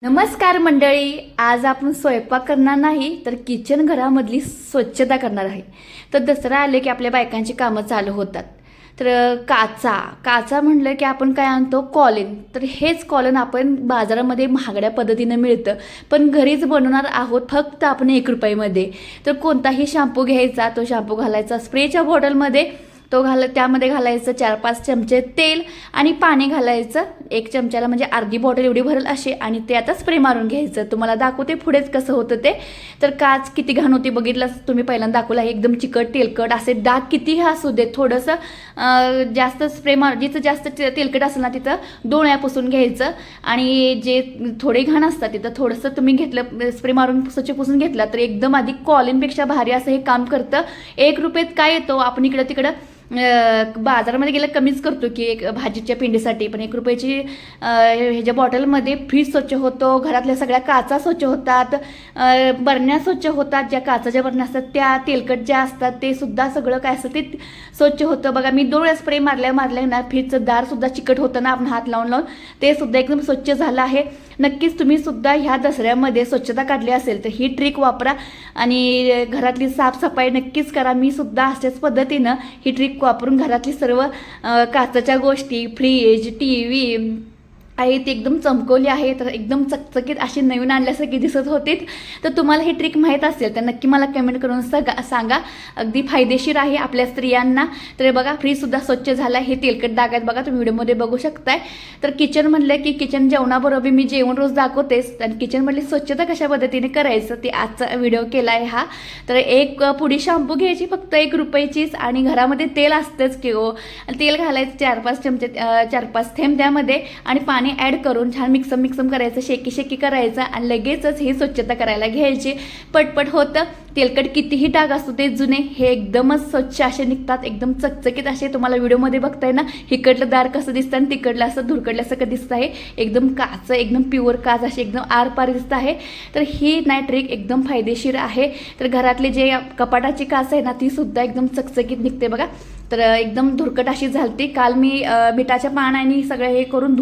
नमस्कार मंडळी, आज आपण स्वयंपाक करणार नाही तर किचन घरामधली स्वच्छता करणार आहे. तर दसरा आले की आपल्या बायकांची कामं चालू होतात. तर काचा म्हणलं की आपण काय आणतो, कॉलिन. तर हेच कॉलिन आपण बाजारामध्ये महागड्या पद्धतीनं मिळतं, पण घरीच बनवणार आहोत फक्त आपण 1 रुपयामध्ये. तर कोणताही शॅम्पू घ्यायचा, तो शॅम्पू घालायचा स्प्रेच्या बॉटलमध्ये, त्यामध्ये घालायचं 4-5 चमचे तेल आणि पाणी घालायचं. 1 चमच्याला म्हणजे अर्धी बॉटल एवढी भरेल असे, आणि ते आता स्प्रे मारून घ्यायचं. तुम्हाला दाखवते पुढेच कसं होतं ते. तर काच किती घाण होती बघितलं तुम्ही, पहिल्यांदा दाखवला आहे. एकदम चिकट तेलकट असे डाग कितीही असू दे, थोडंसं जास्त स्प्रे जिथं जास्त तेलकट असेल ना तिथं 2 वेळा पुसून घ्यायचं. आणि जे थोडे घाण असतात तिथं थोडंसं तुम्ही घेतलं, स्प्रे मारून स्वच्छ पुसून घेतला तर एकदम अधिक कॉलिनपेक्षा भारी असं हे काम करतं. 1 रुपयात काय येतो, आपण इकडं तिकडं बाजारामध्ये गेलं कमीच करतो की एक भाजीच्या पिंडीसाठी, पण 1 रुपयाची ह्याच्या बॉटलमध्ये फ्रीज स्वच्छ होतो, घरातल्या सगळ्या काचा स्वच्छ होतात, बरण्या स्वच्छ होतात, ज्या काचाच्या बरण्या असतात त्या, तेलकट ज्या असतात ते सुद्धा सगळं काय असतं ते स्वच्छ होतं. बघा मी 2 वेळा स्प्रे मारल्या ना फ्रीजचं दारसुद्धा चिकट होतं ना, आपण हात लावून ते सुद्धा एकदम स्वच्छ झालं आहे. नक्कीच तुम्ही सुद्धा ह्या दसऱ्यामध्ये स्वच्छता काढली असेल तर ही ट्रिक वापरा आणि घरातली साफसफाई नक्कीच करा. मी सुद्धा अशाच पद्धतीनं ही ट्रिक वापरून घरातली सर्व काचेच्या गोष्टी, फ्रीज, TV आहे ती एकदम चमकवली आहे. तर एकदम चकचकीत अशी नवीन आणल्यासारखी दिसत होती. तर तुम्हाला ही ट्रिक माहीत असेल तर नक्की मला कमेंट करून सांगा. अगदी फायदेशीर आहे आपल्या स्त्रियांना. तर बघा फ्रीजसुद्धा स्वच्छ झाला. हे तेलकट डाग आहेत बघा, तुम्ही व्हिडिओमध्ये बघू शकताय. तर किचन म्हणलं की किचन जेवणाबरोबर मी जेवण रोज दाखवतेच, आणि किचनमधली स्वच्छता कशा पद्धतीने करायचं ते आजचा व्हिडिओ केला आहे हा. तर 1 पुडी शॅम्पू घ्यायची फक्त 1 रुपयाचीच, आणि घरामध्ये तेल असतंच की हो, तेल घालायचं 4-5 चमचे, 4-5 थेंब त्यामध्ये, आणि पाणी ॲड करून छान मिक्सम करायचं, शेकी करायचं, आणि लगेचच ही स्वच्छता करायला घ्यायची. पटपट होतं. तेलकट कितीही डाग असतो ते जुने हे एकदमच स्वच्छ असे निघतात, एकदम चकचकीत असे. तुम्हाला व्हिडिओमध्ये बघताय ना, इकडलं दार कसं दिसतं आणि तिकडलं असं धुरकडल्यासारखं दिसतं आहे. एकदम काच, एकदम प्युअर काच अशी एकदम आरपार दिसत आहे. तर ही नाही ट्रिक एकदम फायदेशीर आहे. तर घरातले जे कपाटाची काच आहे ना ती सुद्धा एकदम चकचकीत निघते बघा. तर एकदम धुरकट अशी झालती. काल मी मिठाच्या पाण्याने सगळं हे करून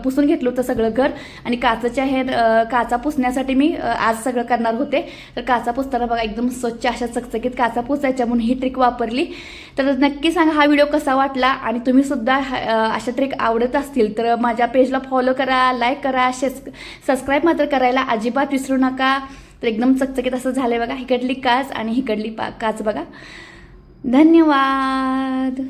पुसून घेतलं होतं सगळं घर, आणि काचा पुसण्यासाठी मी आज सगळं करणार होते. तर काचा पुसताना बघा एकदम स्वच्छ अशा चकचकीत काचा पुसायच्या, म्हणून ही ट्रिक वापरली. तर नक्की सांगा हा व्हिडिओ कसा वाटला, आणि तुम्ही सुद्धा अशा ट्रिक आवडत असतील तर माझ्या पेजला फॉलो करा, लाईक करा, सबस्क्राईब मात्र करायला अजिबात विसरू नका. तर एकदम चकचकीत असं झालंय बघा, इकडली काच आणि इकडली काच बघा. धन्यवाद.